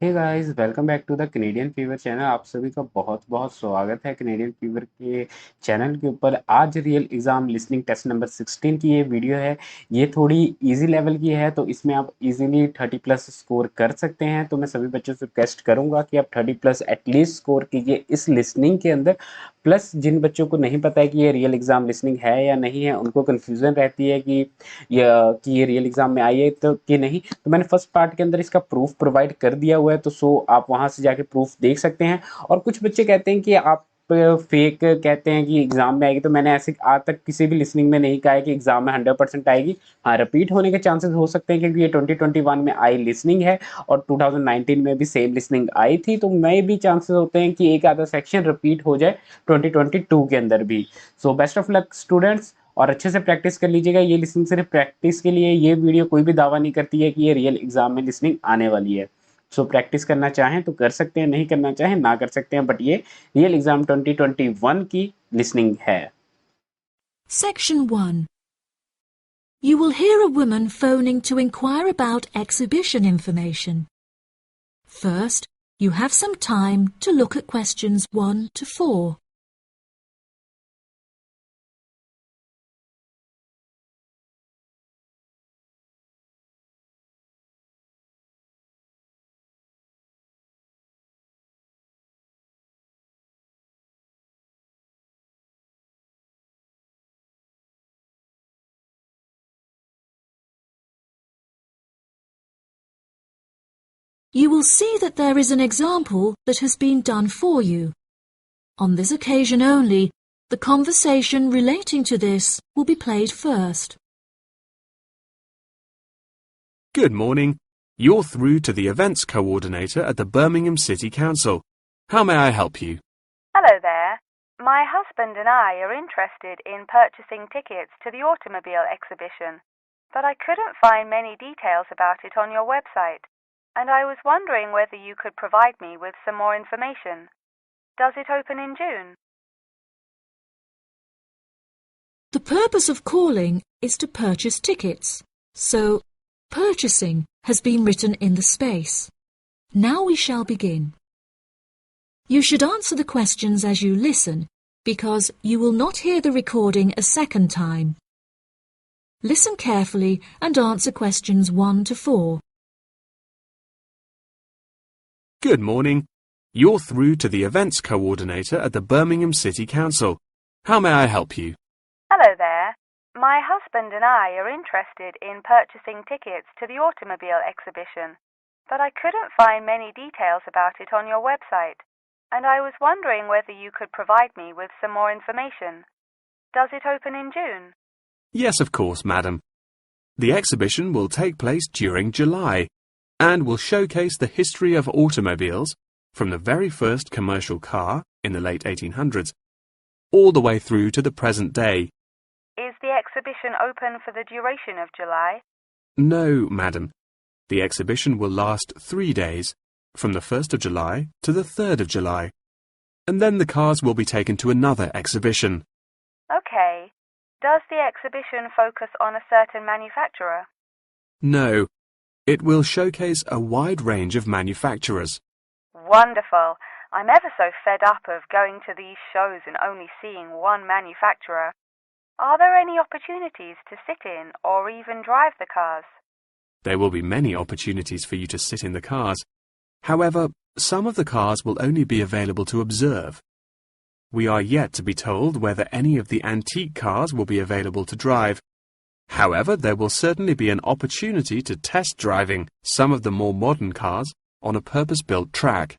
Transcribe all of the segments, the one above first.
Hey guys welcome back to the Canadian fever channel. आप सभी का बहुत बहुत स्वागत है कनेडियन फीवर के चैनल के ऊपर। आज real exam listening test number 16 की ये वीडियो है। ये थोड़ी इजी लेवल की है, तो इसमें आप इजीली 30 प्लस स्कोर कर सकते हैं। तो मैं सभी बच्चों से रिक्वेस्ट करूंगा कि आप 30 प्लस एटलीस्ट स्कोर कीजिए इस लिसनिंग के अंदर। प्लस जिन बच्चों को नहीं पता है कि ये रियल एग्जाम लिसनिंग है या नहीं है, उनको कन्फ्यूजन रहती है कि ये रियल एग्जाम में आई है तो कि नहीं, तो मैंने फर्स्ट पार्ट के अंदर इसका प्रूफ प्रोवाइड कर दिया हुआ है। तो सो आप वहां से जाके प्रूफ देख सकते हैं। और कुछ बच्चे कहते हैं कि आप फेक कहते हैं कि एग्जाम में आएगी, तो मैंने ऐसे आज तक किसी भी लिसनिंग में नहीं कहा है कि एग्जाम में 100% आएगी। हाँ, रिपीट होने के चांसेस हो सकते हैं क्योंकि ये 2021 में आई लिसनिंग है और 2019 में भी सेम लिसनिंग आई थी, तो मे भी चांसेस होते हैं कि एक आधा सेक्शन रिपीट हो जाए 2022 के अंदर भी। So best of luck students, और अच्छे से प्रैक्टिस कर लीजिएगा। ये लिसनिंग सिर्फ प्रैक्टिस के लिए, ये वीडियो कोई भी दावा नहीं करती है कि ये रियल एग्जाम में लिसनिंग आने वाली है। सो प्रैक्टिस करना चाहें तो कर सकते हैं, नहीं करना चाहें ना कर सकते हैं, बट ये रियल एग्जाम 2021 की लिसनिंग है। Section 1. You will hear a woman phoning to inquire about exhibition information. First, you have some time to look at questions 1 to 4. You will see that there is an example that has been done for you. On this occasion only, the conversation relating to this will be played first. Good morning. You're through to the events coordinator at the Birmingham City Council. How may I help you? Hello there. My husband and I are interested in purchasing tickets to the automobile exhibition, but I couldn't find many details about it on your website, and I was wondering whether you could provide me with some more information. Does it open in June? The purpose of calling is to purchase tickets, so purchasing has been written in the space. Now we shall begin. You should answer the questions as you listen, because you will not hear the recording a second time. Listen carefully and answer questions 1 to 4. Good morning. You're through to the events coordinator at the Birmingham City Council. How may I help you? Hello there. My husband and I are interested in purchasing tickets to the automobile exhibition, but I couldn't find many details about it on your website, and I was wondering whether you could provide me with some more information. Does it open in June? Yes, of course, madam. The exhibition will take place during July and will showcase the history of automobiles from the very first commercial car in the late 1800s all the way through to the present day. Is the exhibition open for the duration of July? No, madam. The exhibition will last 3 days, from the 1st of July to the 3rd of July, and then the cars will be taken to another exhibition. Okay. Does the exhibition focus on a certain manufacturer? No, it will showcase a wide range of manufacturers. Wonderful. I'm ever so fed up of going to these shows and only seeing one manufacturer. Are there any opportunities to sit in or even drive the cars? There will be many opportunities for you to sit in the cars. However, some of the cars will only be available to observe. We are yet to be told whether any of the antique cars will be available to drive. However, there will certainly be an opportunity to test driving some of the more modern cars on a purpose-built track.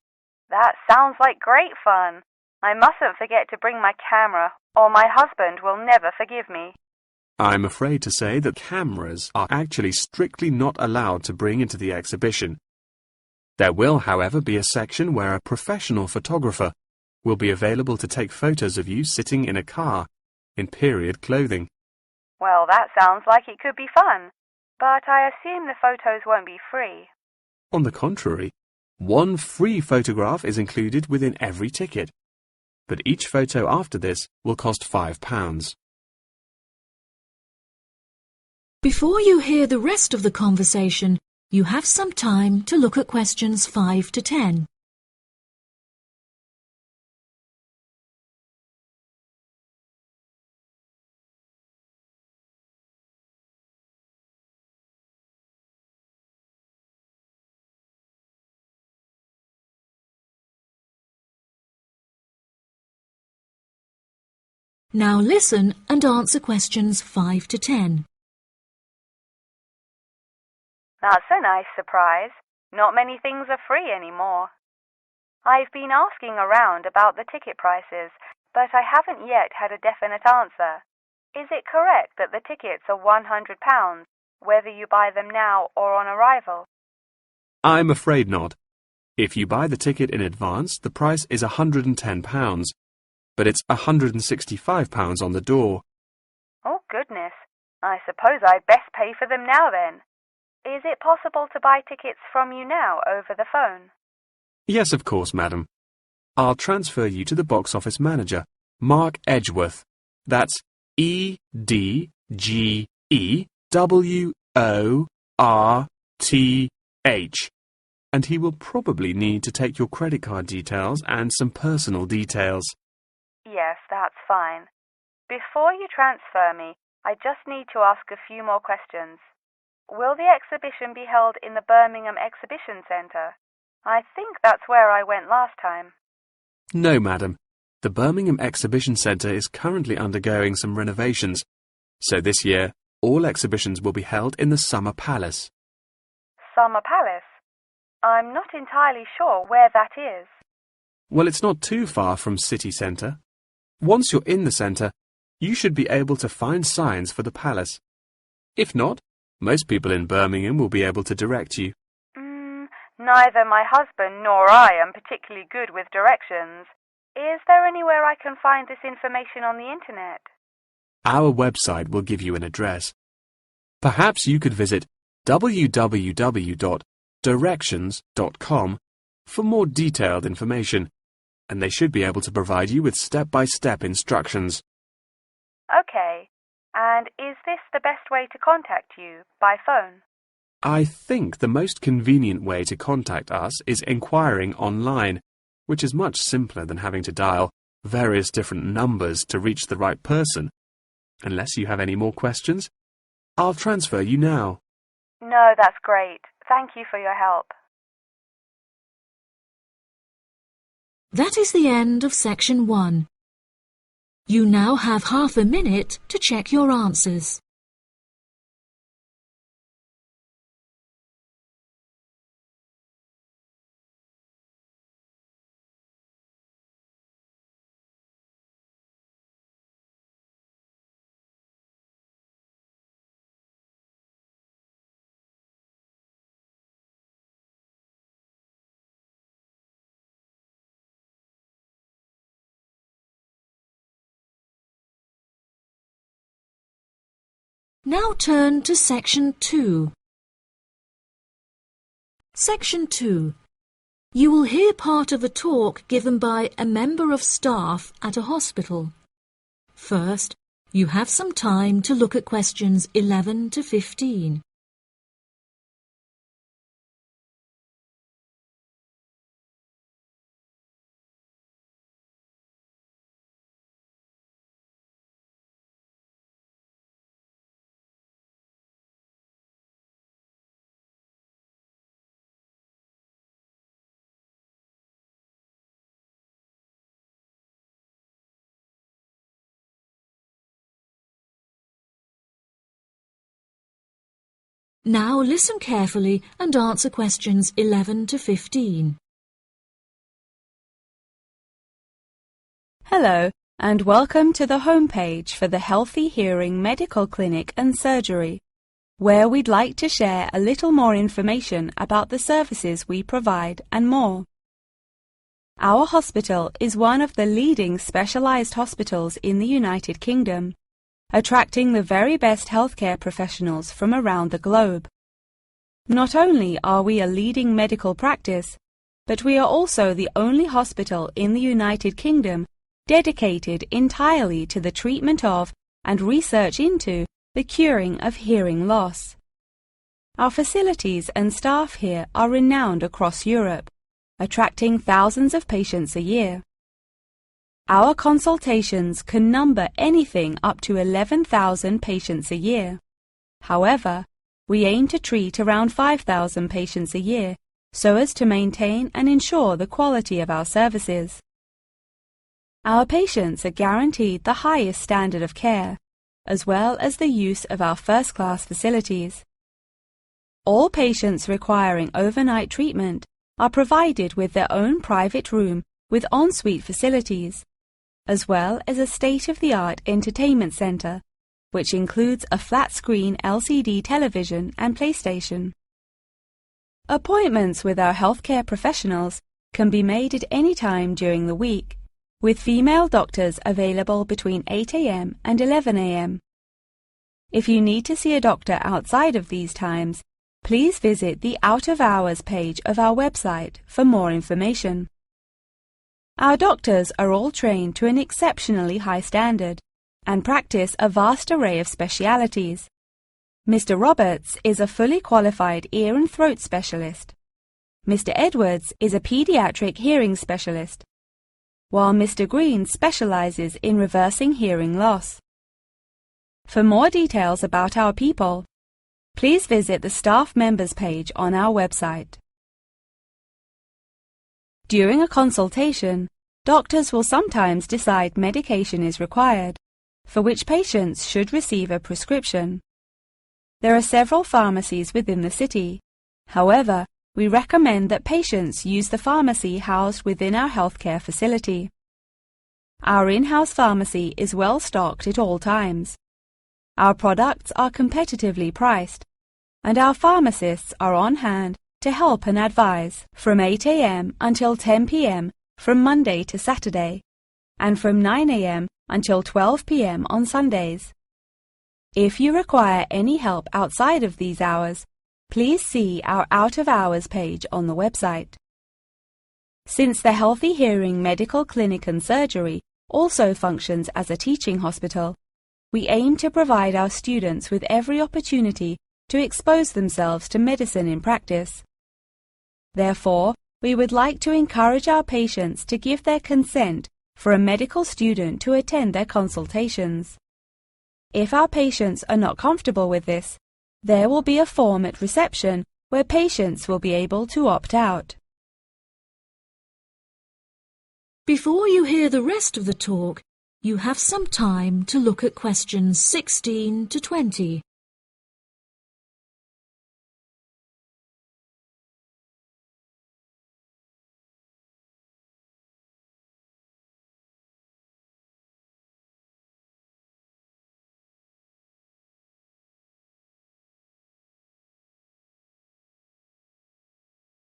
That sounds like great fun. I mustn't forget to bring my camera, or my husband will never forgive me. I'm afraid to say that cameras are actually strictly not allowed to bring into the exhibition. There will, however, be a section where a professional photographer will be available to take photos of you sitting in a car in period clothing. Well, that sounds like it could be fun, but I assume the photos won't be free. On the contrary, one free photograph is included within every ticket, but each photo after this will cost £5. Before you hear the rest of the conversation, you have some time to look at questions 5 to 10. Now listen and answer questions 5 to 10. That's a nice surprise. Not many things are free anymore. I've been asking around about the ticket prices, but I haven't yet had a definite answer. Is it correct that the tickets are £100, whether you buy them now or on arrival? I'm afraid not. If you buy the ticket in advance, the price is £110, but it's £165 on the door. Oh, goodness. I suppose I'd best pay for them now then. Is it possible to buy tickets from you now over the phone? Yes, of course, madam. I'll transfer you to the box office manager, Mark Edgeworth. That's EDGEWORTH. And he will probably need to take your credit card details and some personal details. Yes, that's fine. Before you transfer me, I just need to ask a few more questions. Will the exhibition be held in the Birmingham Exhibition Centre? I think that's where I went last time. No, madam. The Birmingham Exhibition Centre is currently undergoing some renovations, so this year all exhibitions will be held in the Summer Palace. Summer Palace? I'm not entirely sure where that is. Well, it's not too far from City Centre. Once you're in the centre, you should be able to find signs for the palace. If not, most people in Birmingham will be able to direct you. Neither my husband nor I am particularly good with directions. Is there anywhere I can find this information on the internet? Our website will give you an address. Perhaps you could visit www.directions.com for more detailed information, and they should be able to provide you with step-by-step instructions. Okay. And is this the best way to contact you, by phone? I think the most convenient way to contact us is inquiring online, which is much simpler than having to dial various different numbers to reach the right person. Unless you have any more questions, I'll transfer you now. No, that's great. Thank you for your help. That is the end of section 1. You now have half a minute to check your answers. Now turn to section 2. Section 2. You will hear part of a talk given by a member of staff at a hospital. First, you have some time to look at questions 11 to 15. Now listen carefully and answer questions 11 to 15. Hello, and welcome to the homepage for the Healthy Hearing Medical Clinic and Surgery, where we'd like to share a little more information about the services we provide and more. Our hospital is one of the leading specialised hospitals in the United Kingdom, attracting the very best healthcare professionals from around the globe. Not only are we a leading medical practice, but we are also the only hospital in the United Kingdom dedicated entirely to the treatment of and research into the curing of hearing loss. Our facilities and staff here are renowned across Europe, attracting thousands of patients a year. Our consultations can number anything up to 11,000 patients a year. However, we aim to treat around 5,000 patients a year so as to maintain and ensure the quality of our services. Our patients are guaranteed the highest standard of care, as well as the use of our first-class facilities. All patients requiring overnight treatment are provided with their own private room with ensuite facilities, as well as a state-of-the-art entertainment center, which includes a flat-screen LCD television and PlayStation. Appointments with our healthcare professionals can be made at any time during the week, with female doctors available between 8 a.m. and 11 a.m. If you need to see a doctor outside of these times, please visit the Out of Hours page of our website for more information. Our doctors are all trained to an exceptionally high standard and practice a vast array of specialities. Mr. Roberts is a fully qualified ear and throat specialist. Mr. Edwards is a pediatric hearing specialist, while Mr. Green specializes in reversing hearing loss. For more details about our people, please visit the staff members page on our website. During a consultation, doctors will sometimes decide medication is required, for which patients should receive a prescription. There are several pharmacies within the city. However, we recommend that patients use the pharmacy housed within our healthcare facility. Our in-house pharmacy is well stocked at all times. Our products are competitively priced, and our pharmacists are on hand to help and advise from 8 a.m. until 10 p.m. from Monday to Saturday, and from 9 a.m. until 12 p.m. on Sundays. If you require any help outside of these hours, please see our Out of Hours page on the website. Since the Healthy Hearing Medical Clinic and Surgery also functions as a teaching hospital, we aim to provide our students with every opportunity to expose themselves to medicine in practice. Therefore, we would like to encourage our patients to give their consent for a medical student to attend their consultations. If our patients are not comfortable with this, there will be a form at reception where patients will be able to opt out. Before you hear the rest of the talk, you have some time to look at questions 16 to 20.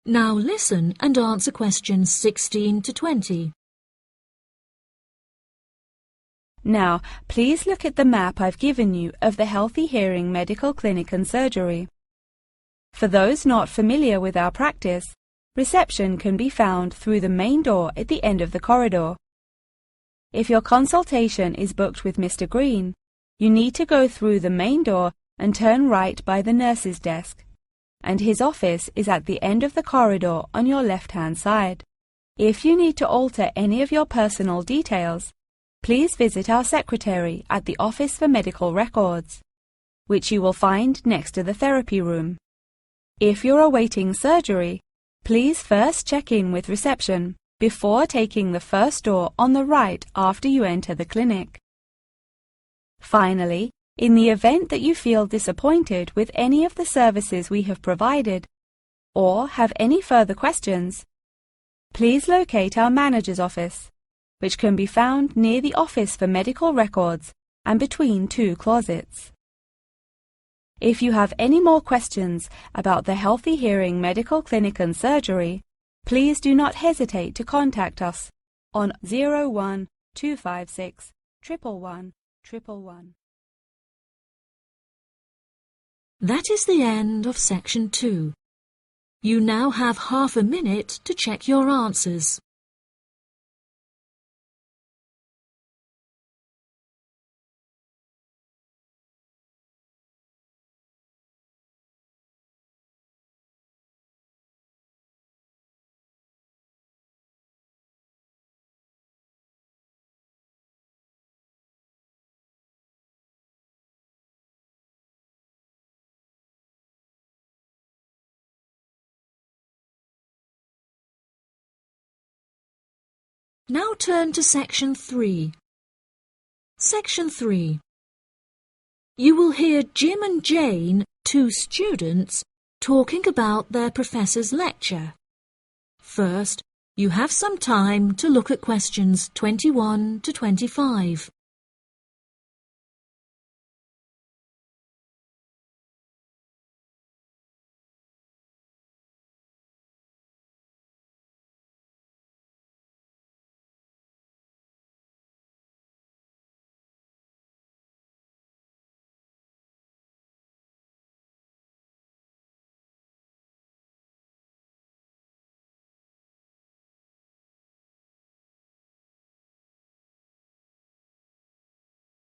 Now listen and answer questions 16 to 20. Now, please look at the map I've given you of the Healthy Hearing Medical Clinic and Surgery. For those not familiar with our practice, reception can be found through the main door at the end of the corridor. If your consultation is booked with Mr. Green, you need to go through the main door and turn right by the nurse's desk, and his office is at the end of the corridor on your left-hand side. If you need to alter any of your personal details, please visit our secretary at the Office for Medical Records, which you will find next to the therapy room. If you're awaiting surgery, please first check in with reception before taking the first door on the right after you enter the clinic. Finally, in the event that you feel disappointed with any of the services we have provided, or have any further questions, please locate our manager's office, which can be found near the Office for Medical Records and between two closets. If you have any more questions about the Healthy Hearing Medical Clinic and Surgery, please do not hesitate to contact us on 01 256 111 111. That is the end of section 2. You now have half a minute to check your answers. Now turn to Section 3. Section 3. You will hear Jim and Jane, 2 students, talking about their professor's lecture. First, you have some time to look at questions 21 to 25.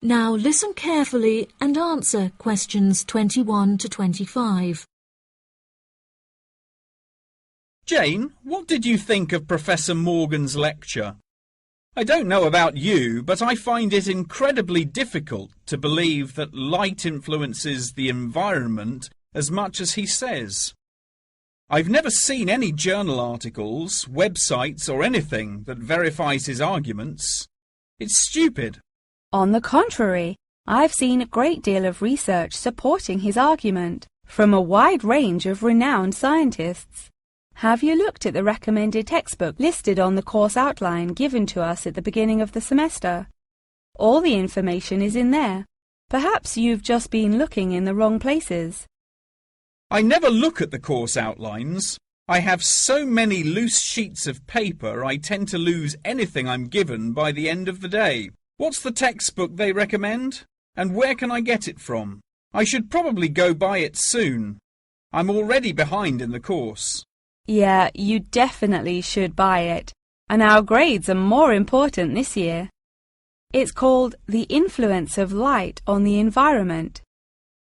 Now listen carefully and answer questions 21 to 25. Jane, what did you think of Professor Morgan's lecture? I don't know about you, but I find it incredibly difficult to believe that light influences the environment as much as he says. I've never seen any journal articles, websites or anything that verifies his arguments. It's stupid. On the contrary, I've seen a great deal of research supporting his argument from a wide range of renowned scientists. Have you looked at the recommended textbook listed on the course outline given to us at the beginning of the semester? All the information is in there. Perhaps you've just been looking in the wrong places. I never look at the course outlines. I have so many loose sheets of paper I tend to lose anything I'm given by the end of the day. What's the textbook they recommend? And where can I get it from? I should probably go buy it soon. I'm already behind in the course. Yeah, you definitely should buy it. And our grades are more important this year. It's called The Influence of Light on the Environment.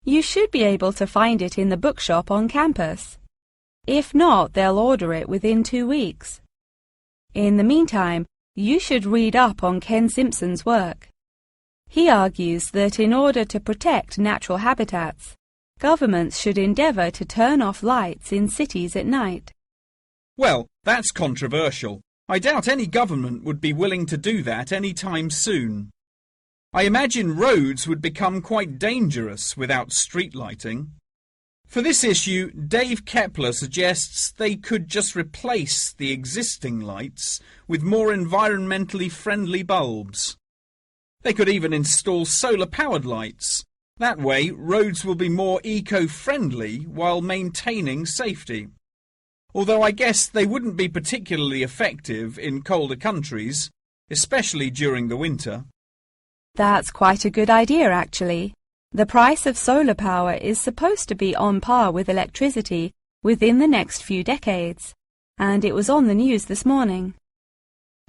You should be able to find it in the bookshop on campus. If not, they'll order it within 2 weeks. In the meantime, you should read up on Ken Simpson's work. He argues that in order to protect natural habitats, governments should endeavour to turn off lights in cities at night. Well, that's controversial. I doubt any government would be willing to do that any time soon. I imagine roads would become quite dangerous without street lighting. For this issue, Dave Kepler suggests they could just replace the existing lights with more environmentally friendly bulbs. They could even install solar-powered lights. That way, roads will be more eco-friendly while maintaining safety. Although I guess they wouldn't be particularly effective in colder countries, especially during the winter. That's quite a good idea, actually. The price of solar power is supposed to be on par with electricity within the next few decades, and it was on the news this morning.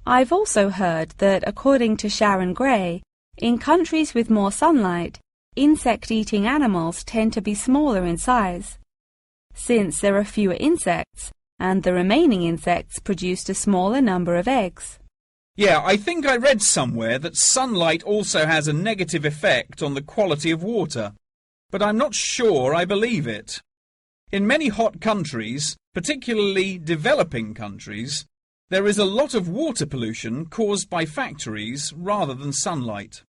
I've also heard that, according to Sharon Gray, in countries with more sunlight, insect-eating animals tend to be smaller in size. Since there are fewer insects, and the remaining insects produced a smaller number of eggs. Yeah, I think I read somewhere that sunlight also has a negative effect on the quality of water, but I'm not sure I believe it. In many hot countries, particularly developing countries, there is a lot of water pollution caused by factories rather than sunlight.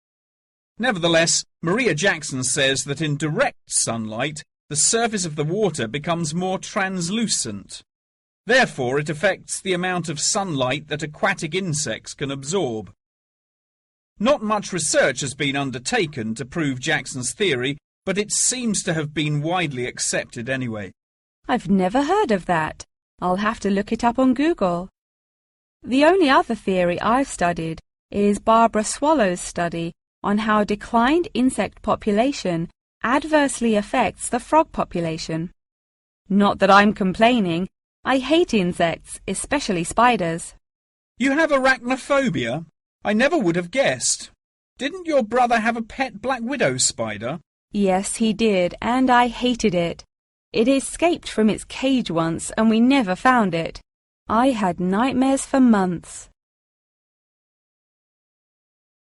Nevertheless, Maria Jackson says that in direct sunlight, the surface of the water becomes more translucent. Therefore, it affects the amount of sunlight that aquatic insects can absorb. Not much research has been undertaken to prove Jackson's theory, but it seems to have been widely accepted anyway. I've never heard of that. I'll have to look it up on Google. The only other theory I've studied is Barbara Swallow's study on how declined insect population adversely affects the frog population. Not that I'm complaining. I hate insects, especially spiders. You have arachnophobia? I never would have guessed. Didn't your brother have a pet black widow spider? Yes, he did, and I hated it. It escaped from its cage once, and we never found it. I had nightmares for months.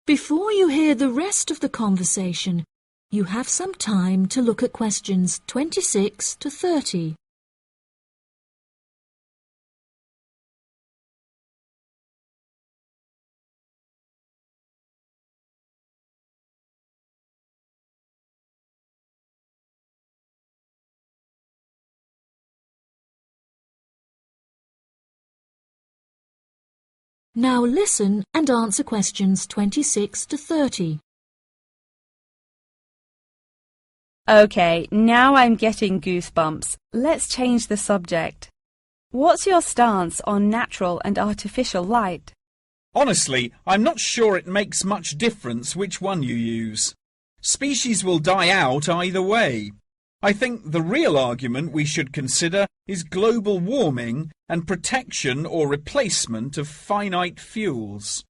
Before you hear the rest of the conversation, you have some time to look at questions 26 to 30. Now listen and answer questions 26 to 30. Okay, now I'm getting goosebumps. Let's change the subject. What's your stance on natural and artificial light? Honestly, I'm not sure it makes much difference which one you use. Species will die out either way. I think the real argument we should consider is global warming and protection or replacement of finite fuels.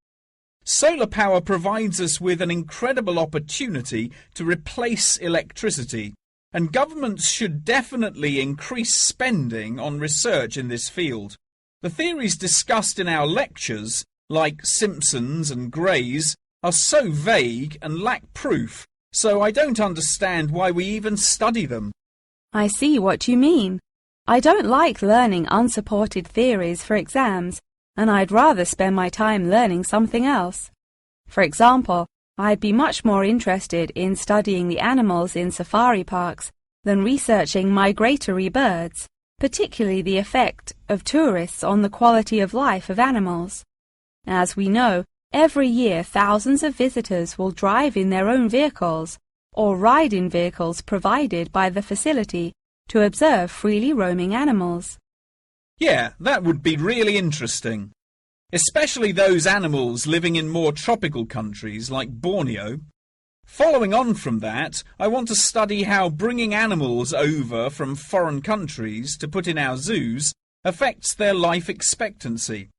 Solar power provides us with an incredible opportunity to replace electricity, and governments should definitely increase spending on research in this field. The theories discussed in our lectures, like Simpson's and Gray's, are so vague and lack proof, so I don't understand why we even study them. I see what you mean. I don't like learning unsupported theories for exams, and I'd rather spend my time learning something else. For example, I'd be much more interested in studying the animals in safari parks than researching migratory birds, particularly the effect of tourists on the quality of life of animals. As we know, every year thousands of visitors will drive in their own vehicles or ride in vehicles provided by the facility to observe freely roaming animals. Yeah, that would be really interesting. Especially those animals living in more tropical countries like Borneo. Following on from that, I want to study how bringing animals over from foreign countries to put in our zoos affects their life expectancy.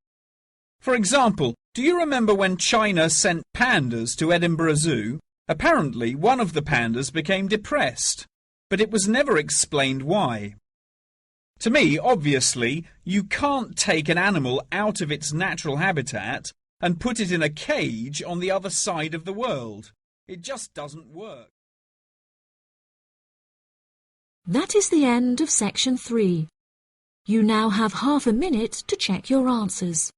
For example, do you remember when China sent pandas to Edinburgh Zoo? Apparently, one of the pandas became depressed, but it was never explained why. To me, obviously, you can't take an animal out of its natural habitat and put it in a cage on the other side of the world. It just doesn't work. That is the end of section 3. You now have half a minute to check your answers.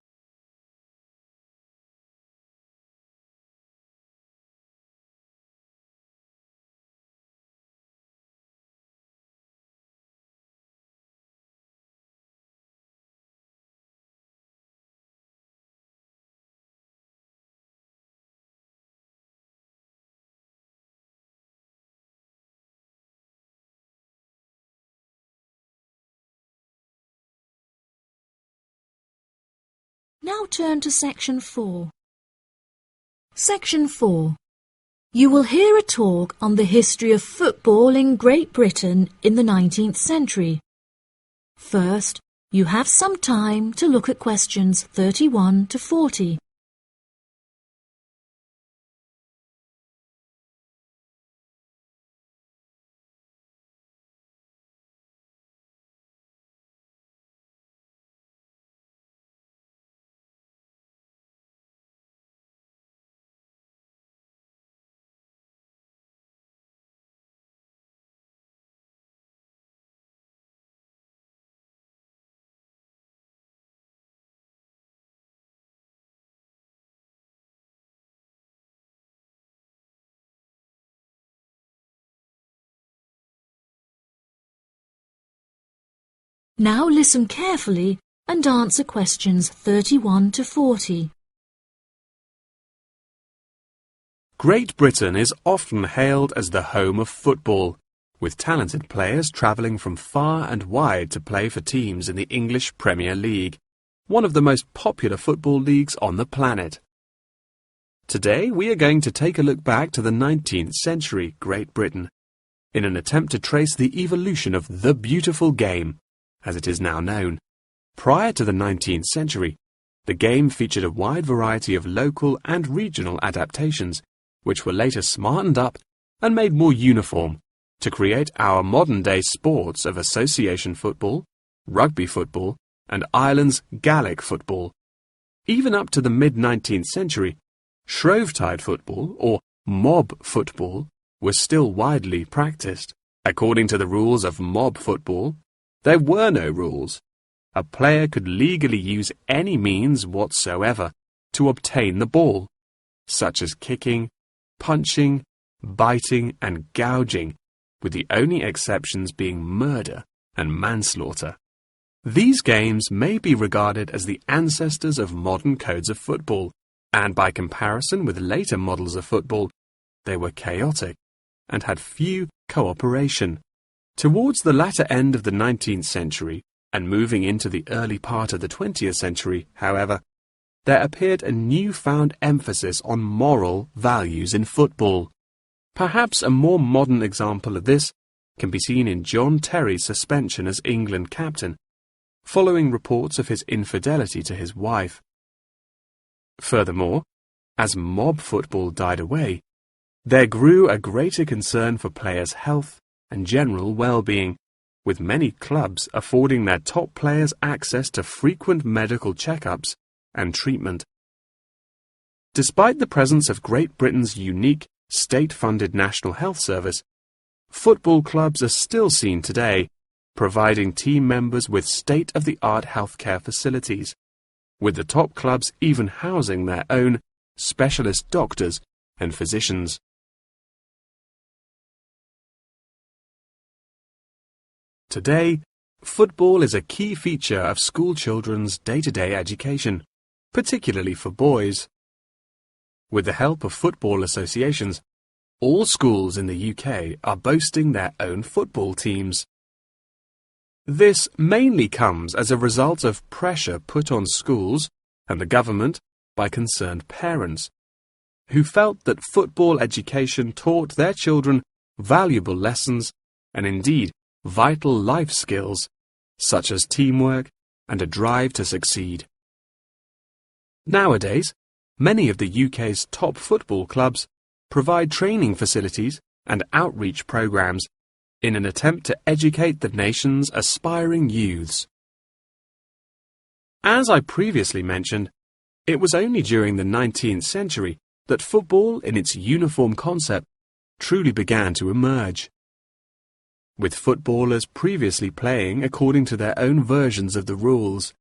Now turn to section 4. Section 4. You will hear a talk on the history of football in Great Britain in the 19th century. First, you have some time to look at questions 31 to 40. Now listen carefully and answer questions 31 to 40. Great Britain is often hailed as the home of football, with talented players travelling from far and wide to play for teams in the English Premier League, one of the most popular football leagues on the planet. Today we are going to take a look back to the 19th century Great Britain, in an attempt to trace the evolution of the beautiful game, as it is now known. Prior to the 19th century, the game featured a wide variety of local and regional adaptations, which were later smartened up and made more uniform to create our modern-day sports of association football, rugby football, and Ireland's Gaelic football. Even up to the mid-19th century, Shrovetide football, or mob football, was still widely practiced. According to the rules of mob football, there were no rules. A player could legally use any means whatsoever to obtain the ball, such as kicking, punching, biting, and gouging, with the only exceptions being murder and manslaughter. These games may be regarded as the ancestors of modern codes of football, and by comparison with later models of football, they were chaotic and had few cooperation. Towards the latter end of the 19th century and moving into the early part of the 20th century, however, there appeared a newfound emphasis on moral values in football. Perhaps a more modern example of this can be seen in John Terry's suspension as England captain, following reports of his infidelity to his wife. Furthermore, as mob football died away, there grew a greater concern for players' health and general well-being, with many clubs affording their top players access to frequent medical checkups and treatment. Despite the presence of Great Britain's unique state-funded National Health Service, football clubs are still seen today providing team members with state-of-the-art healthcare facilities, with the top clubs even housing their own specialist doctors and physicians. Today, football is a key feature of school children's day-to-day education, particularly for boys. With the help of football associations, all schools in the UK are boasting their own football teams. This mainly comes as a result of pressure put on schools and the government by concerned parents, who felt that football education taught their children valuable lessons and indeed vital life skills, such as teamwork and a drive to succeed. Nowadays, many of the UK's top football clubs provide training facilities and outreach programs in an attempt to educate the nation's aspiring youths. As I previously mentioned, it was only during the 19th century that football in its uniform concept truly began to emerge, with footballers previously playing according to their own versions of the rules.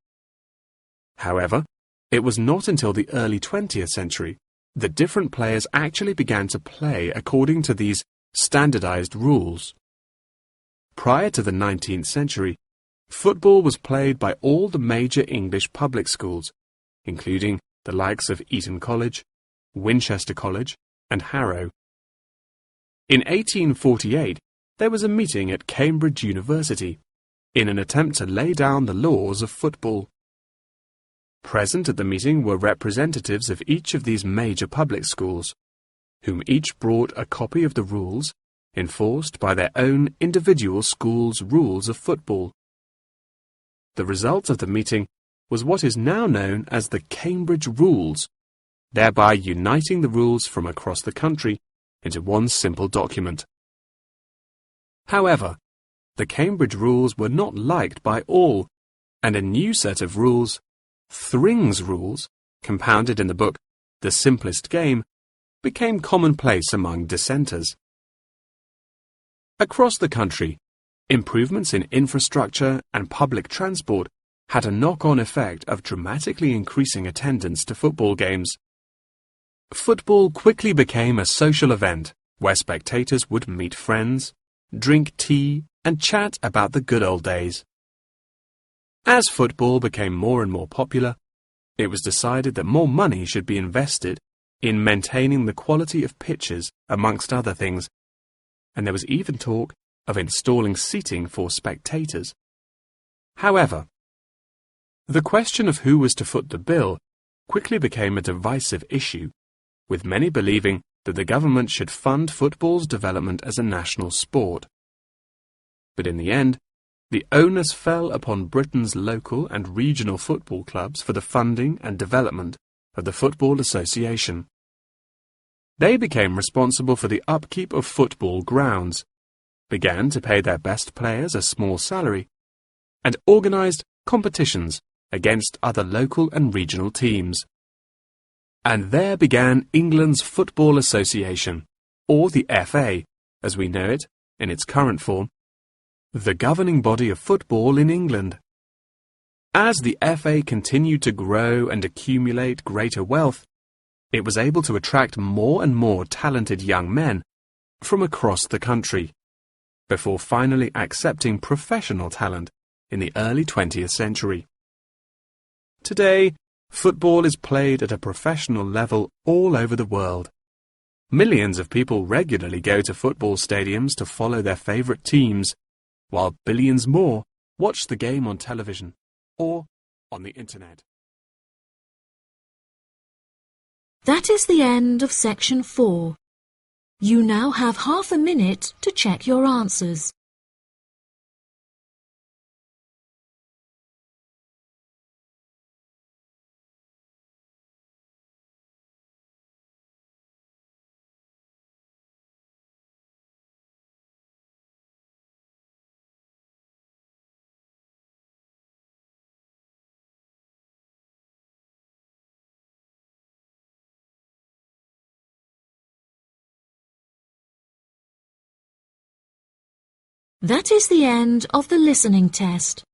However, it was not until the early 20th century that different players actually began to play according to these standardized rules. Prior to the 19th century, football was played by all the major English public schools, including the likes of Eton College, Winchester College, and Harrow. In 1848, there was a meeting at Cambridge University in an attempt to lay down the laws of football. Present at the meeting were representatives of each of these major public schools, whom each brought a copy of the rules enforced by their own individual school's rules of football. The result of the meeting was what is now known as the Cambridge Rules, thereby uniting the rules from across the country into one simple document. However, the Cambridge Rules were not liked by all, and a new set of rules, Thring's Rules, compounded in the book The Simplest Game, became commonplace among dissenters. Across the country, improvements in infrastructure and public transport had a knock-on effect of dramatically increasing attendance to football games. Football quickly became a social event where spectators would meet friends, drink tea, and chat about the good old days. As football became more and more popular, it was decided that more money should be invested in maintaining the quality of pitches, amongst other things, and there was even talk of installing seating for spectators. However, the question of who was to foot the bill quickly became a divisive issue, with many believing that the government should fund football's development as a national sport. But in the end, the onus fell upon Britain's local and regional football clubs for the funding and development of the Football Association. They became responsible for the upkeep of football grounds, began to pay their best players a small salary, and organised competitions against other local and regional teams. And there began England's Football Association, or the FA, as we know it in its current form, the governing body of football in England. As the FA continued to grow and accumulate greater wealth, it was able to attract more and more talented young men from across the country, before finally accepting professional talent in the early 20th century. Today, football is played at a professional level all over the world. Millions of people regularly go to football stadiums to follow their favourite teams, while billions more watch the game on television or on the internet. That is the end of section 4. You now have half a minute to check your answers. That is the end of the listening test.